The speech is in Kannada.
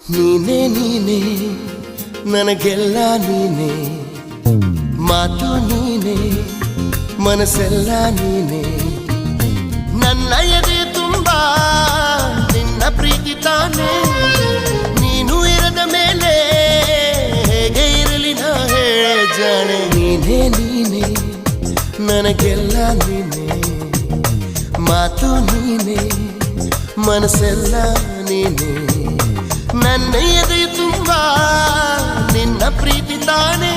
ನೀನೇ ನೀನೇ ನನಗೆಲ್ಲ ನೀನೇ, ಮಾತು ನೀನೇ ಮನಸ್ಸೆಲ್ಲ ನೀನೇ. ನನ್ನ ಎದೆ ತುಂಬ ನಿನ್ನ ಪ್ರೀತಿ ತಾನೇ, ನೀನು ಇರದ ಮೇಲೆ ಹೇಗೆ ಇರಲಿ ನಾ ಹೇಳೆ ಜಾಣೆ. ನೀನೇ ನೀನೇ ನನಗೆಲ್ಲ ನೀನೇ, ಮಾತು ನೀನೇ ಮನಸ್ಸೆಲ್ಲ ನೀನೇ. ನನ್ನ ಎದೆ ತುಂಬ ನಿನ್ನ ಪ್ರೀತಿ ತಾನೇ.